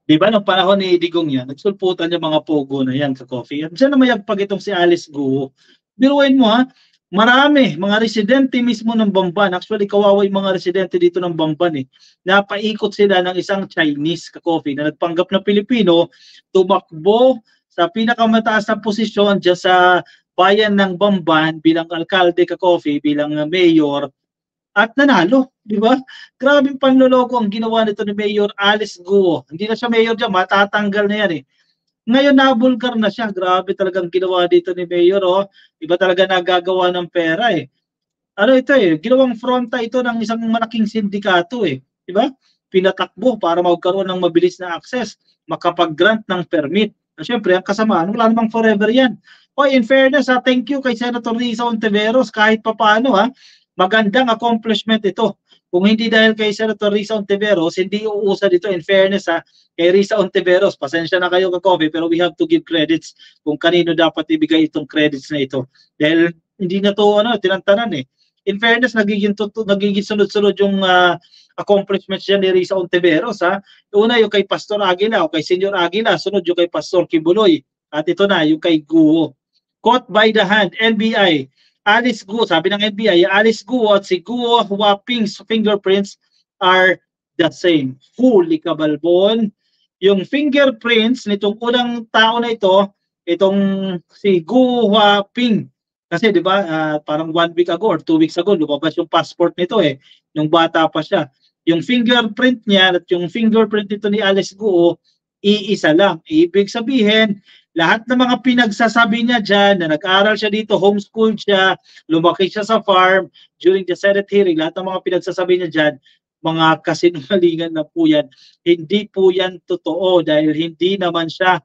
Di ba, nung panahon ni Digong yan, nagsulputan yung mga pogo na yan sa coffee. At dyan na mayagpag itong si Alice Guo. Biruin mo ha, marami, mga residente mismo ng Bamban. Actually, kawawa yung mga residente dito ng Bamban eh. Napaikot sila ng isang Chinese ka-coffee na nagpanggap na Pilipino, tumakbo sa pinakamataas na posisyon dyan sa bayan ng Bamban bilang alkalde ka-coffee, bilang mayor, at nanalo, di ba? Grabing panloloko ang ginawa nito ni Mayor Alice Guo. Hindi na siya mayor diyan, matatanggal na yan eh. Ngayon nabulgar na siya. Grabe talagang ginawa dito ni Mayor, oh. Iba talaga nagagawa ng pera eh. Ano ito eh, ginawang fronta ito ng isang malaking sindikato eh, di ba? Pinatakbo para magkaroon ng mabilis na access, makapag-grant ng permit. Siyempre, ang kasamaan, wala namang forever yan. O, in fairness, thank you kay Senator Risa Ontiveros kahit papaano ha. Magandang accomplishment ito. Kung hindi dahil kay Senator Risa Ontiveros, hindi uusad ito, in fairness ha, kay Risa Ontiveros. Pasensya na kayo ka-coffee, pero we have to give credits kung kanino dapat ibigay itong credits na ito. Dahil hindi na to tinantanan eh. In fairness, nagiging sunod-sunod yung accomplishments niya ni Risa Ontiveros ha. Una yung kay Pastor Aguila o kay Senyor Aguila, sunod yung kay Pastor Kibuloy. At ito na, yung kay Guo. Caught by the hand, NBI. Alice Guo, sabi ng NBI, Alice Guo at si Guo Huaping's fingerprints are the same. Holy kabalbon. Yung fingerprints nitong unang tao na ito, itong si Guo Huaping. Kasi di ba, parang 1 week ago or 2 weeks ago, lumabas yung passport nito eh, nung bata pa siya. Yung fingerprint niya at yung fingerprint nito ni Alice Guo, iisa lang. Ibig sabihin, lahat ng mga pinagsasabi niya dyan, na nag-aral siya dito, homeschooled siya, lumaki siya sa farm, during the Senate hearing, lahat ng mga pinagsasabi niya dyan, mga kasinungalingan na po yan. Hindi po yan totoo dahil hindi naman siya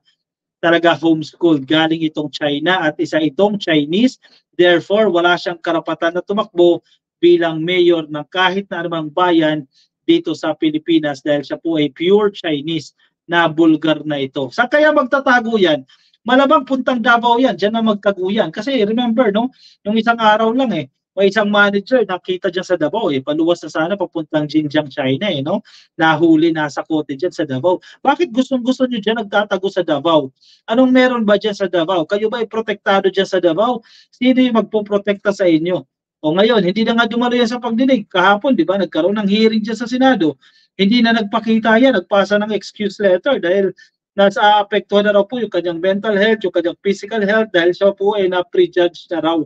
talaga homeschooled. Galing itong China at isa itong Chinese. Therefore, wala siyang karapatan na tumakbo bilang mayor ng kahit na anumang bayan dito sa Pilipinas dahil siya po ay pure Chinese na bulgar na ito. Sa kaya magtatago yan? Malamang puntang Davao yan, dyan na magtago yan. Kasi remember, no, yung isang araw lang eh, may isang manager nakita dyan sa Davao eh, paluwas na sana papuntang Xinjiang, China eh, no? Nahuli, nasa kote dyan sa Davao. Bakit gustong-gusto nyo dyan nagtatago sa Davao? Anong meron ba dyan sa Davao? Kayo ba ay protektado dyan sa Davao? Sino yung magpoprotekta sa inyo? O ngayon, hindi na nga dumalo yan sa pagdinig. Kahapon, di ba, nagkaroon ng hearing dyan sa Senado. Hindi na nagpakita yan, nagpasa ng excuse letter dahil nasa apektuhan na raw po yung kanyang mental health, yung kanyang physical health dahil siya po ay na-prejudge na raw.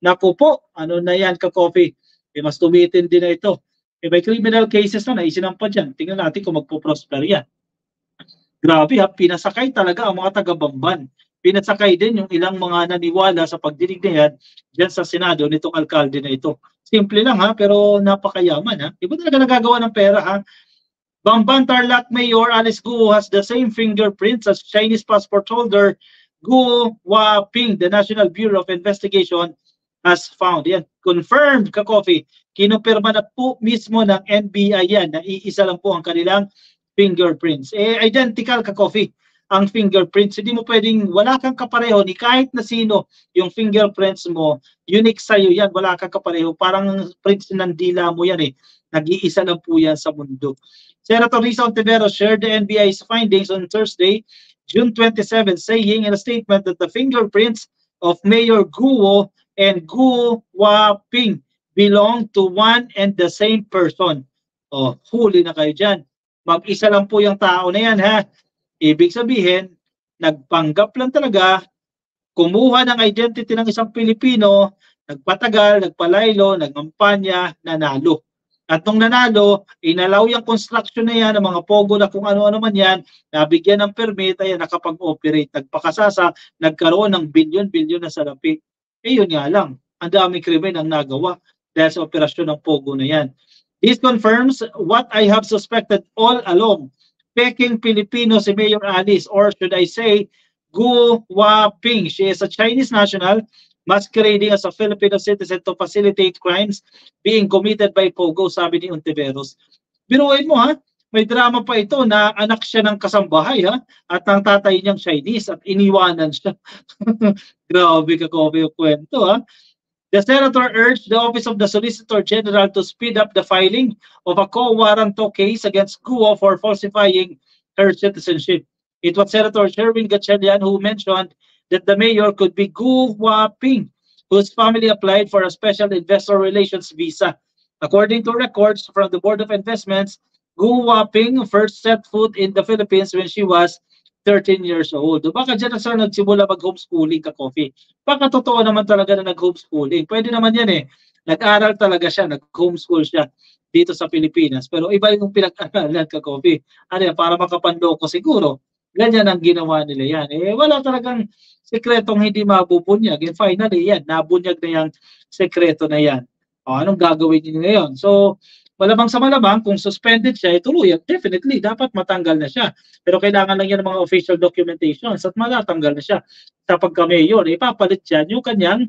Naku po, ano na yan ka-coffee? Eh, mas tumitin din na ito. Eh, may criminal cases na isinampa dyan. Tingnan natin kung magpo-prosper yan. Grabe ha, pinasakay talaga ang mga taga-Bamban. Pinasakay din yung ilang mga naniwala sa pagdinig na yan dyan sa Senado nitong alkalde na ito. Simple lang ha, pero napakayaman ha. Iba talaga nagagawa ng pera ha. Bamban Tarlac Mayor Alice Guo has the same fingerprints as Chinese passport holder Guo Huaping. The National Bureau of Investigation has found. Yan, confirmed ka-coffee. Kinumpirma na po mismo ng NBI yan na iisa lang po ang kanilang fingerprints. Eh, identical ka-coffee ang fingerprints. Hindi mo pwedeng, wala kang kapareho ni kahit na sino yung fingerprints mo. Unique sa'yo yan, wala kang kapareho. Parang prints ng dila mo yan eh. Nag-iisa lang po yan sa mundo. Senator Risa Ontiveros shared the NBI's findings on Thursday, June 27, saying in a statement that the fingerprints of Mayor Guo and Guo Huaping belong to one and the same person. Oh, huli na kayo dyan. Mag-isa lang po yung tao na yan ha. Ibig sabihin, nagpanggap lang talaga, kumuha ng identity ng isang Pilipino, nagpatagal, nagpalaylo, nagkampanya, nanalo. At nung nanalo, inalaw yung construction na yan, ng mga pogo na kung ano-ano man yan, nabigyan ng permit, ayan, nakapag-operate, nagpakasasa, nagkaroon ng bilyon-bilyon na salapi. Eh yun nga lang, ang daming krimen ang nagawa dahil sa operasyon ng pogo na yan. This confirms what I have suspected all along. Peking Filipino si Mayor Alice, or should I say, Guo Huaping. She is a Chinese national masquerading as a Filipino citizen to facilitate crimes being committed by Pogo, sabi ni Ontiveros. Biruin mo ha, may drama pa ito na anak siya ng kasambahay ha, at ang tatay niyang Chinese at iniwanan siya. Grabe ka-coffee yung kwento ha. The senator urged the Office of the Solicitor General to speed up the filing of a quo warranto case against Guo for falsifying her citizenship. It was Senator Sherwin Gatchalian who mentioned that the mayor could be Gu Huaping, whose family applied for a special investor relations visa. According to records from the Board of Investments, Gu Huaping first set foot in the Philippines when she was 13 years old. O baka dyan na sila nagsimula mag-homeschooling ka, Coffee. Baka totoo naman talaga na nag-homeschooling. Pwede naman yan eh. Nag-aral talaga siya, nag-homeschool siya dito sa Pilipinas. Pero iba yung pinag-aralan ka, Coffee. Ano yan, para makapanloko siguro. Ganyan ang ginawa nila yan. Eh, wala talagang sekretong hindi mabubunyag. And finally, yan, nabunyag na yung sekreto na yan. O, anong gagawin niyo ngayon? So, malamang sa malamang, kung suspended siya, tuluyan, definitely, dapat matanggal na siya. Pero kailangan lang yan ng mga official documentations at matatanggal na siya sa pagka-mayor. Ipapalit yan yung kanyang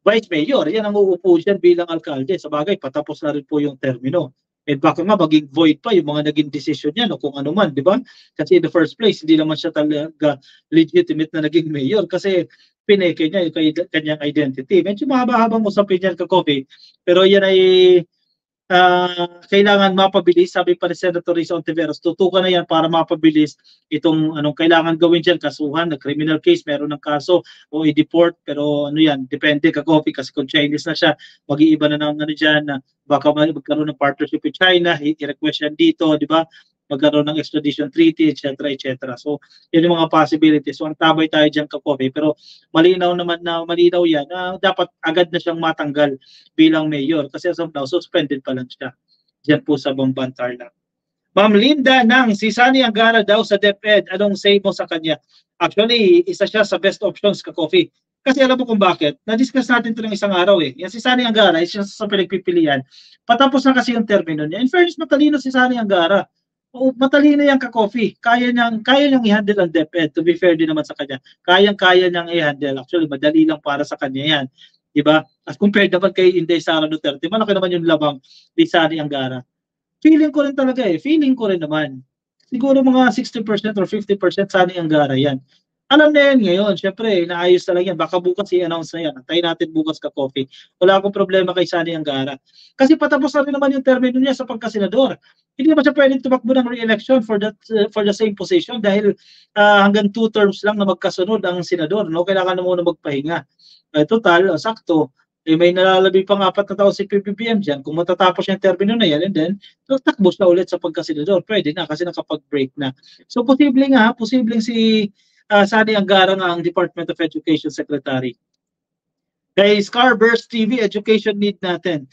vice mayor. Yan ang uupo dyan bilang alkalde. Sa bagay, patapos na rin po yung termino. And baka nga maging void pa yung mga naging decision niya o kung ano man, di ba? Kasi in the first place, hindi naman siya talaga legitimate na naging mayor kasi pineke niya yung kanyang identity. Medyo mahaba-habang usapin yan ka, Coffee. Pero yan ay kailangan mapabilis, sabi pa ni Senator Risa Ontiveros, tutukan na yan para mapabilis itong anong kailangan gawin dyan, kasuhan, na criminal case, meron ng kaso o i-deport, pero ano yan, depende ka, Coffee, kasi kung Chinese na siya, mag-iiba na ng ano dyan, na baka magkaroon ng partnership with China, i-request yan dito, di ba? Magkaroon ng extradition treaty, etc. etc. So, yun yung mga possibilities. So, ang tabay tayo dyan, Coffee, pero malinaw naman na malinaw yan na dapat agad na siyang matanggal bilang mayor kasi as of now, suspended pa lang siya dyan po sa Bamban Tarlac. Ma'am Linda Nang, si Sani Angara daw sa DepEd, anong say mo sa kanya? Actually, isa siya sa best options ka, Coffee. Kasi alam mo kung bakit? Na-discuss natin ito ng isang araw eh. Yan si Sani Angara, isa sa pinagpipilian. Patapos na kasi yung termino niya. In fairness, matalino si Sani Angara. Matalino yan ka, Coffee. Kaya niyang i-handle ang DepEd. To be fair din naman sa kanya. Kaya niyang i-handle. Actually, madali lang para sa kanya yan. Diba? As compared naman kay Inday Sara Duterte, malaki naman yung labang ni Sani Angara. Feeling ko rin talaga eh. Feeling ko rin naman. Siguro mga 60% or 50% Sani Angara yan. Alam na yan ngayon. Siyempre, naayos na lang yan. Baka bukas i-announce na yan. Antayin natin bukas ka, Coffee. Wala akong problema kay Sani Angara. Kasi patapos na rin naman yung termino niya sa pagkasenador. Hindi naman siya pwedeng tumakbo ng re-election for the same position dahil hanggang 2 terms lang na magkasunod ang senador. No? Kailangan na muna magpahinga. Total, sakto. May nalalabi pang 4 na taon si PBBM dyan. Kung matatapos yung termino na yan, and then, takbo na ulit sa pagkasenador. Pwede na kasi nakapag-break na. So, posibleng si Sani Angara nga ang Department of Education Secretary. Kay Scarburst TV, education need natin.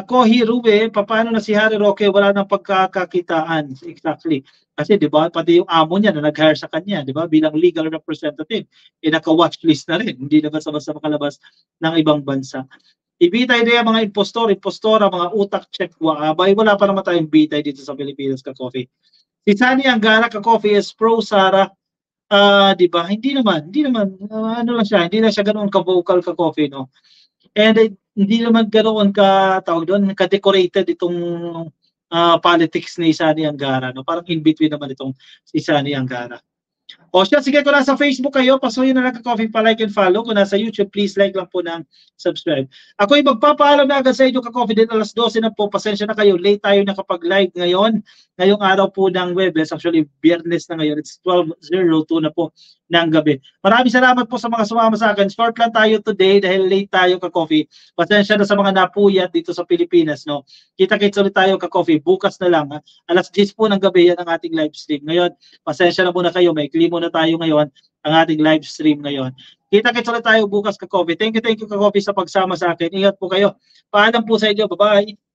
Kohi Rube, paano na si Harry Roque wala nang pagkakakitaan? Exactly. Kasi 'di ba, pati yung amo niya na nag-hire sa kanya, 'di ba, bilang legal representative, naka-watchlist na rin. Hindi naman sa makalabas ng ibang bansa. Ibitay na yung mga impostora, mga utak check abay, wala pa naman tayong bitay dito sa Pilipinas ka, Coffee. Si Sani Angara ka, Coffee, is pro Sara. 'Di ba? Hindi naman ano lang siya, hindi na siya ganoon ka-vocal ka, Coffee, no. And hindi naman ganoon ka tawag doon, ka-decorated itong politics ni Sani Angara, no. Parang in between naman itong si Sani Angara. O siya, sige, kung nasa Facebook kayo, pasuyin na lang ka-Coffee, pa-like and follow. Kung nasa YouTube, please like lang po ng subscribe. Ako ay magpapaalam na agad sa inyo ka-Coffee din, alas 12 na po. Pasensya na kayo, late tayo nakapag-live ngayon. Ngayong araw po ng Webes, actually, Biyernes na ngayon. It's 12:02 na po ng gabi. Maraming salamat po sa mga sumama sa akin. Short lang tayo today dahil late tayo ka-Coffee. Pasensya na sa mga napuyat dito sa Pilipinas, no? Kita-kits ulit tayo ka-Coffee. Bukas na lang, ha? Alas 10 po ng gabi yan ang ating live stream. Ngayon, pasensya na muna kayo. May klimo na tayo ngayon ang ating live stream ngayon. Kita-kits ulit tayo bukas ka-Coffee. Thank you ka-Coffee sa pagsama sa akin. Ingat po kayo. Paalam po sa inyo. Bye-bye.